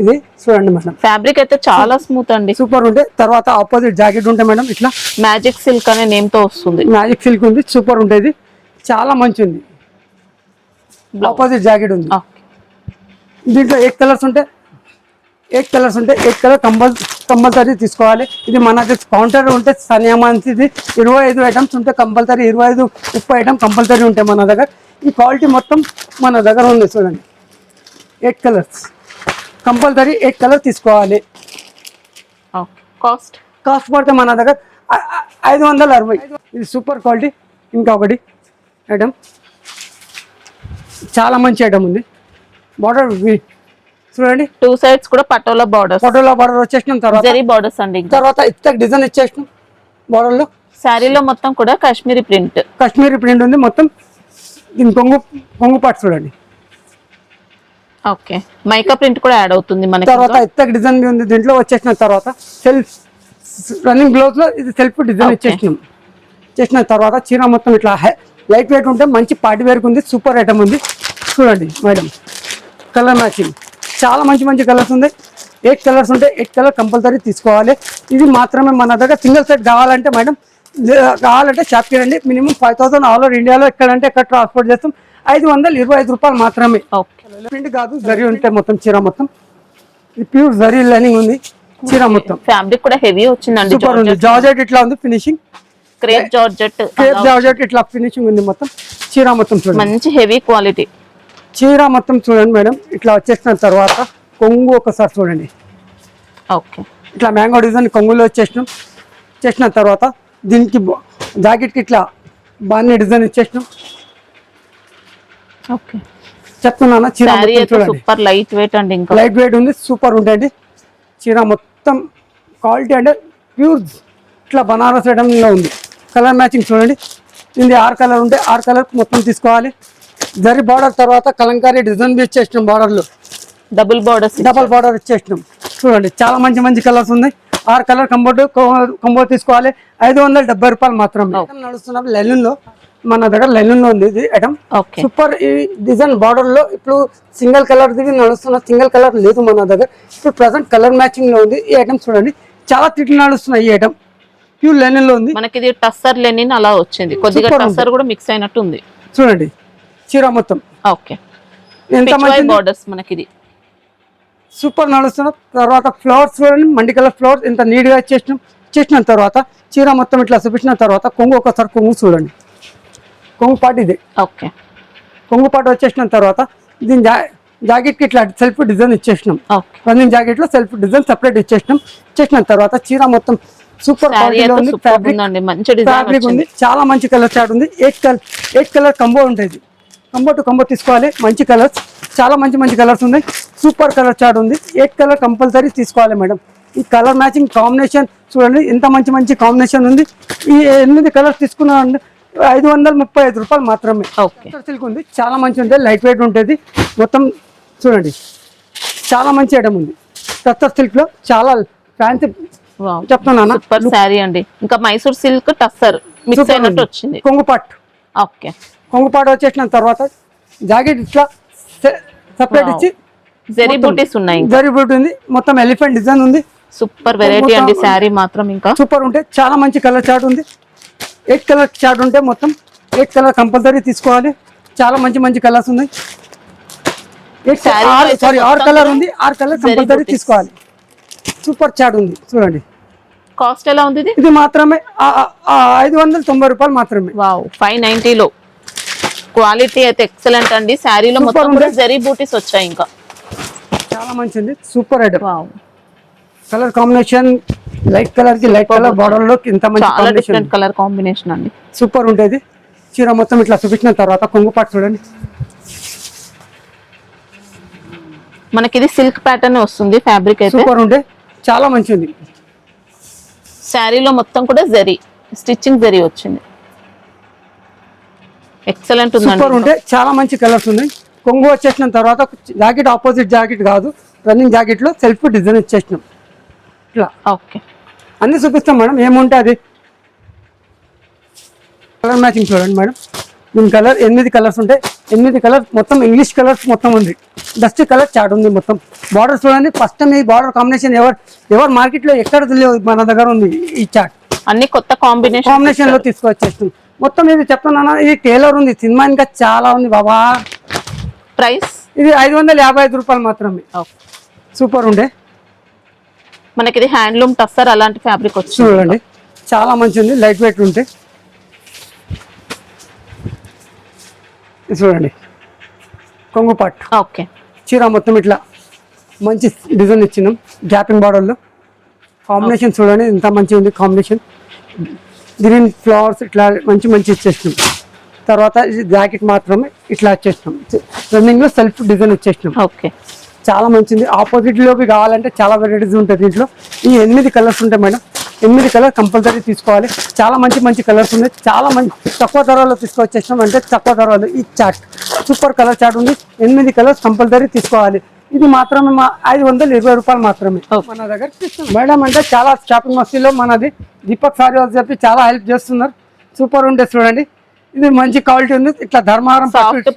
Speaker 2: ఇది చూడండి మేడం.
Speaker 1: ఫ్యాబ్రిక్ అయితే చాలా స్మూత్ అండి,
Speaker 2: సూపర్ ఉంటే. తర్వాత ఆపోజిట్ జాకెట్ ఉంటే మేడం ఇట్లా
Speaker 1: మ్యాజిక్ సిల్క్ అనే నేమ్ తో వస్తుంది.
Speaker 2: మ్యాజిక్ సిల్క్ ఉంది, సూపర్ ఉంటుంది, చాలా మంచి ఉంది. ఆపోజిట్ జాకెట్ ఉంది. దీంట్లో 8 కలర్స్ ఉంటే 8 కలర్ కంపల్సరీ తీసుకోవాలి. ఇది మన కౌంటర్ ఉంటే సనియామాన్సిది 25 ఐటమ్స్ ఉంటే కంపల్సరీ 25-30 ఐటమ్ కంపల్సరీ ఉంటాయి మన దగ్గర. ఈ క్వాలిటీ మొత్తం మన దగ్గర ఉంది చూడండి. 8 కలర్స్ కంపల్సరీ, 8 కలర్ తీసుకోవాలి. కాస్ట్ పడితే మన దగ్గర 560. ఇది సూపర్ క్వాలిటీ. ఇంకా ఒకటి ఐటమ్ చాలా మంచి ఐటమ్ ఉంది, బార్డర్ చూడండి.
Speaker 1: 2 సైడ్స్ కూడా పటోలా బార్డర్
Speaker 2: వచ్చేసిన తర్వాత
Speaker 1: జరీ బార్డర్స్ అండి.
Speaker 2: తర్వాత ఇట్లా డిజైన్ ఇచ్చేసినాం బార్డర్ లో.
Speaker 1: శారీలో మొత్తం కూడా కాశ్మీరీ ప్రింట్
Speaker 2: ఉంది మొత్తం. దీని కొంగు పాటు చూడండి,
Speaker 1: ఓకే మైకా ప్రింట్ కూడా యాడ్ అవుతుంది మనకి.
Speaker 2: తర్వాత ఇత్తక్ డిజైన్ ఉంది దీంట్లో. వచ్చేసిన తర్వాత సెల్ఫ్ రన్నింగ్ బ్లౌజ్ లో ఇది సెల్ఫ్ డిజైన్ చేసిన తర్వాత చీర మొత్తం ఇట్లా లైట్ వెయిట్ ఉంటే మంచి పార్టీ వేర్ ఉంది, సూపర్ ఐటమ్ ఉంది చూడండి మేడం. కలర్ మ్యాచింగ్ చాలా మంచి కలర్స్ ఉంది, ఎయిట్ కలర్స్ ఉంటే 8 కలర్ కంపల్సరీ తీసుకోవాలి. ఇది మాత్రమే మన దగ్గర సింగిల్ సెట్ కావాలంటే మేడం కావాలంటే షాప్కి రండి. మినిమం 5000 ఆల్ ఓవర్ ఇండియాలో ఎక్కడంటే ఎక్కడ ట్రాన్స్పోర్ట్ చేస్తాం. 525 రూపాయలు మాత్రమే. ప్రింట్ కాదు, జరీ ఉంటే మొత్తం చీర మొత్తం ఇది ప్యూర్ జరీ లైనింగ్ ఉంది చీర మొత్తం.
Speaker 1: ఫ్యాబ్రిక్ కూడా హెవీ వచ్చిందండి.
Speaker 2: సూపర్ ఉంది. జార్జెట్ ఇట్లా ఉంది ఫినిషింగ్.
Speaker 1: క్రేప్
Speaker 2: జార్జెట్ ఇట్లా ఫినిషింగ్ ఉంది మొత్తం చీర మొత్తం. చూడండి
Speaker 1: మంచి హెవీ క్వాలిటీ
Speaker 2: చీర మొత్తం చూడండి మేడం. ఇట్లా వచ్చేసిన తర్వాత కొంగు ఒకసారి చూడండి.
Speaker 1: ఓకే,
Speaker 2: ఇట్లా మ్యాంగో డిజైన్ కొంగులో చేసిన తర్వాత దీనికి జాకెట్కి ఇట్లా బాగా డిజైన్ ఇచ్చేసినాం.
Speaker 1: ఓకే,
Speaker 2: చెప్తున్నానా చీర చూడండి.
Speaker 1: సూపర్ లైట్ వెయిట్ అండి. ఇంకా
Speaker 2: లైట్ వెయిట్ ఉంది, సూపర్ ఉంటుంది చీర మొత్తం. క్వాలిటీ అంటే ప్యూర్ ఇట్లా బనారస్ ఐటంలో ఉంది. కలర్ మ్యాచింగ్ చూడండి. ఇది 6 కలర్ ఉంటే 6 కలర్ మొత్తం తీసుకోవాలి. జరీ బార్డర్ తర్వాత కలంకారీ డిజైన్ ఇచ్చేసినాం. బార్డర్లో
Speaker 1: డబుల్ బార్డర్
Speaker 2: ఇచ్చేసినాం. చూడండి చాలా మంచి మంచి కలర్స్ ఉన్నాయి. 6 కలర్ కంబో తీసుకోవాలి. 570 రూపాయలు మాత్రమే. నడుస్తున్నాం లెనిన్ లో, మన దగ్గర లెనిన్ లో ఉంది ఇది ఐటమ్. సూపర్ ఈ డిజైన్ బార్డర్ లో ఇప్పుడు సింగిల్ కలర్ నడుస్తున్న, సింగిల్ కలర్ లేదు మన దగ్గర. ఇప్పుడు ప్రెసెంట్ కలర్ మ్యాచింగ్ లో ఉంది ఈ ఐటమ్. చూడండి చాలా తిట్లు నడుస్తున్నాయి ఈ ఐటమ్. ప్యూర్ లెనిన్ లో ఉంది.
Speaker 1: మనకి ఇది టస్సర్ లెనిన్ అలా వచ్చింది, కొద్దిగా టస్సర్ కూడా మిక్స్ అయినట్టు ఉంది.
Speaker 2: చూడండి చీర మొత్తం.
Speaker 1: ఓకే, ఎంత మంచి బోర్డర్స్ మనకి ఇది
Speaker 2: సూపర్ నడుస్తున్న. తర్వాత ఫ్లవర్స్ చూడండి, మండి కలర్ ఫ్లవర్స్ ఎంత నీట్ గా చేసిన తర్వాత చీర మొత్తం ఇట్లా చూపించిన తర్వాత కొంగు ఒకసారి కొంగు చూడండి. కొంగు పాటు ఇది.
Speaker 1: ఓకే,
Speaker 2: కొంగు పాటు వచ్చేసిన తర్వాత దీని జాకెట్ కి ఇట్లా సెల్ఫ్ డిజైన్ ఇచ్చేసినాం. రన్నింగ్ జాకెట్ లో సెల్ఫ్ డిజైన్ సెపరేట్ ఇచ్చేసిన తర్వాత చీర మొత్తం సూపర్ క్వాలిటీలో ఉంది. ఫ్యాబ్రిక్ ఉంది, చాలా మంచి కలర్ చార్ట్ ఉంది. 8 కలర్ కంబో ఉంటుంది. కంబో టు కంబో తీసుకోవాలి. మంచి కలర్స్, చాలా మంచి కలర్స్ ఉన్నాయి. సూపర్ కలర్ చార్ట్ ఉంది. 8 కలర్ కంపల్సరీ తీసుకోవాలి మేడం. ఈ కలర్ మ్యాచింగ్ కాంబినేషన్ చూడండి ఎంత మంచి కాంబినేషన్ ఉంది. ఈ 8 కలర్స్ తీసుకున్నాం 535 రూపాయలు మాత్రమే. సిల్క్ ఉంది, చాలా మంచి ఉంటుంది, లైట్ వెయిట్ ఉంటుంది మొత్తం. చూడండి చాలా మంచి ఐటమ్ ఉంది. టస్సర్ సిల్క్ లో చాలా ఫ్యాన్సీ చెప్తున్నా.
Speaker 1: సూపర్ సారీ అండి. ఇంకా మైసూర్ సిల్క్ టస్సర్ మిక్స్ అయినట్టు వచ్చింది.
Speaker 2: కొంగుపాట్.
Speaker 1: ఓకే,
Speaker 2: కొంగుపాటు వచ్చేసిన తర్వాత జాకెట్ ఇట్లా సెపరేట్ ఇచ్చి
Speaker 1: జరీ బూటీస్ ఉన్నాయి.
Speaker 2: జరీ బూటీ ఉంది మొత్తం. ఎలిఫెంట్ డిజైన్ ఉంది.
Speaker 1: సూపర్ వెరైటీ అండి సారీ మాత్రం. ఇంకా
Speaker 2: సూపర్ ఉంటే చాలా మంచి కలర్ చార్ట్ ఉంది. 8 కలర్ చార్ట్ ఉంటే మొత్తం 8 కలర్ కంపల్సరీ తీసుకోవాలి. చాలా మంచి కలర్స్ ఉన్నాయి. 6 కలర్ ఉంది. 6 కలర్ కంపల్సరీ తీసుకోవాలి. సూపర్ చార్ట్ ఉంది చూడండి.
Speaker 1: కాస్ట్ ఎలా ఉంది
Speaker 2: ఇది మాత్రమే 590 రూపాయలు మాత్రమే.
Speaker 1: వావ్, 590 లో క్వాలిటీ అయితే ఎక్సలెంట్ అండి. శారీలో మొత్తం కూడా జరీ బూటీస్ వచ్చాయి. ఇంకా
Speaker 2: చాలా మంచిది, super item. Colour combination light colour కి లైట్ కలర్ బార్డర్ లో ఇంత మంచి
Speaker 1: డిఫరెంట్ కలర్ కాంబినేషన్ అండి.
Speaker 2: సూపర్ ఉంటుంది. చీర మొత్తం ఇట్లా చూపించిన తర్వాత కొంగుపాటు చూడండి.
Speaker 1: మనకి ఇది సిల్క్ ప్యాటర్న్ వస్తుంది. ఫ్యాబ్రిక్ అయితే
Speaker 2: సూపర్ ఉంటే చాలా మంచిది.
Speaker 1: శారీలో మొత్తం కూడా జరీ స్టిచ్చింగ్ జరీ వచ్చింది. ఎక్సలెంట్ ఉంది.
Speaker 2: సూపర్ ఉంటే చాలా మంచి కలర్స్ ఉన్నాయి. కొంగు వచ్చేసిన తర్వాత జాకెట్ ఆపోజిట్ జాకెట్ కాదు, రన్నింగ్ జాకెట్ లో సెల్ఫ్ డిజైన్ ఇచ్చేసినాం. ఇట్లా
Speaker 1: ఓకే,
Speaker 2: అన్ని చూపిస్తాం మేడం. ఏముంటే అది కలర్ మ్యాచింగ్ చూడండి మేడం. దీని కలర్ 8 కలర్స్ ఉంటాయి. 8 కలర్ మొత్తం ఇంగ్లీష్ కలర్స్ మొత్తం ఉంది. డస్ట్ కలర్ చార్ట్ ఉంది మొత్తం. బార్డర్ చూడండి. ఫస్ట్ టైం ఈ బార్డర్ కాంబినేషన్ ఎవరు మార్కెట్ లో ఎక్కడ తెలియదు, మన దగ్గర ఉంది ఈ చార్ట్.
Speaker 1: అన్ని కొత్త కాంబినేషన్
Speaker 2: లో తీసుకొచ్చేస్తుంది మొత్తం. ఇది చెప్తున్నా, ఇది టైలర్ ఉంది. సినిమా ఇంకా చాలా ఉంది బాబా.
Speaker 1: ప్రైస్
Speaker 2: ఇది 555 రూపాయలు మాత్రమే. సూపర్ ఉండే.
Speaker 1: మనకి ఇది హ్యాండ్లూమ్ టస్సర్ అలాంటి ఫ్యాబ్రిక్ వచ్చింది.
Speaker 2: చూడండి చాలా మంచి ఉంది, లైట్ వెయిట్ ఉంటే. చూడండి కొంగుపాట్.
Speaker 1: ఓకే,
Speaker 2: చీర మొత్తం ఇట్లా మంచి డిజైన్ ఇచ్చినాం. గ్యాపింగ్ బార్డర్లో కాంబినేషన్ చూడండి ఎంత మంచిగా ఉంది కాంబినేషన్. గ్రీన్ ఫ్లవర్స్ ఇట్లా మంచి ఇచ్చేసినాం. తర్వాత జాకెట్ మాత్రమే ఇట్లా వచ్చేసినాం. రన్నింగ్ లో సెల్ఫ్ డిజైన్ వచ్చేసినాం.
Speaker 1: ఓకే,
Speaker 2: చాలా మంచిది. ఆపోజిట్ లోకి కావాలంటే చాలా వెరైటీస్ ఉంటాయి దీంట్లో. ఈ 8 కలర్స్ ఉంటాయి మేడం. 8 కలర్ కంపల్సరీ తీసుకోవాలి. చాలా మంచి కలర్స్ ఉన్నాయి. చాలా మంచి తక్కువ ధరలో తీసుకొచ్చేసినాం. అంటే తక్కువ ధరలో ఈ చార్ట్ సూపర్ కలర్ చార్ట్ ఉంది. 8 కలర్స్ కంపల్సరీ తీసుకోవాలి. ఇది మాత్రమే 520 రూపాయలు మాత్రమే మన దగ్గర మేడం. అంటే చాలా షాపింగ్ మస్తీలో మనది దీపక్ సారీ వాళ్ళు చెప్పి చాలా హెల్ప్ చేస్తున్నారు. సూపర్ ఉంటే చూడండి. ఇది మంచి క్వాలిటీ ఉంది. ఇట్లా ధర్మారం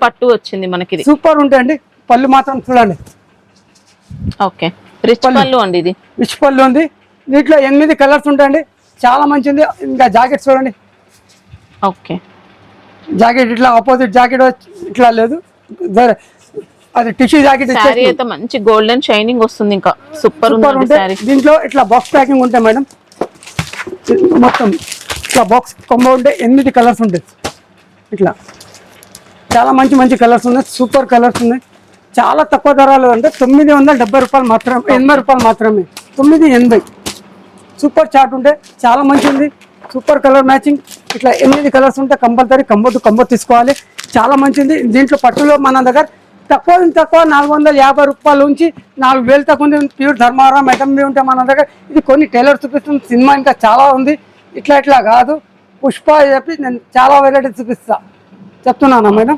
Speaker 1: పట్టు వచ్చింది మనకి.
Speaker 2: సూపర్ ఉంటాయండి. పళ్ళు మాత్రం చూడండి.
Speaker 1: ఓకే, రిచ్ పళ్ళు అండి ఇది.
Speaker 2: రిచ్ పళ్ళు ఉంది. దీంట్లో 8 కలర్స్ ఉంటాయండి. చాలా మంచిది. ఇంకా జాకెట్ చూడండి.
Speaker 1: ఓకే,
Speaker 2: జాకెట్ ఇట్లా ఆపోజిట్ జాకెట్ ఇట్లా లేదు, అది టిష్యూ జాకెట్
Speaker 1: శారీ అయితే మంచి గోల్డెన్ షైనింగ్ వస్తుంది. ఇంకా సూపర్ ఉంది శారీ.
Speaker 2: దీంట్లో ఇట్లా బాక్స్ ప్యాకింగ్ ఉంటాయి మేడం. మొత్తం ఇట్లా బాక్స్ కొమ్మ ఉంటే 8 కలర్స్ ఉంటాయి. ఇట్లా చాలా మంచి మంచి కలర్స్ ఉన్నాయి. సూపర్ కలర్స్ ఉన్నాయి. చాలా తక్కువ ధరలు అంటే 970 రూపాయలు మాత్రమే, 80 రూపాయలు మాత్రమే. 980. సూపర్ చార్ట్ ఉంటే చాలా మంచి ఉంది. Super colour matching. ఇట్లా 8 కలర్స్ ఉంటే కంపల్సరీ కంబో తీసుకోవాలి. చాలా మంచిది. దీంట్లో పట్టులో మన దగ్గర తక్కువ 450 రూపాయల నుంచి 4000 తక్కువ ఉంది. ప్యూర్ ధర్మారాం ఐటమ్ ఉంటే మన దగ్గర. ఇది కొన్ని టైలర్ చూపిస్తుంది. సినిమా ఇంకా చాలా ఉంది. ఇట్లా కాదు, పుష్ప చెప్పి నేను చాలా వెరైటీ చూపిస్తా చెప్తున్నానా మేడం.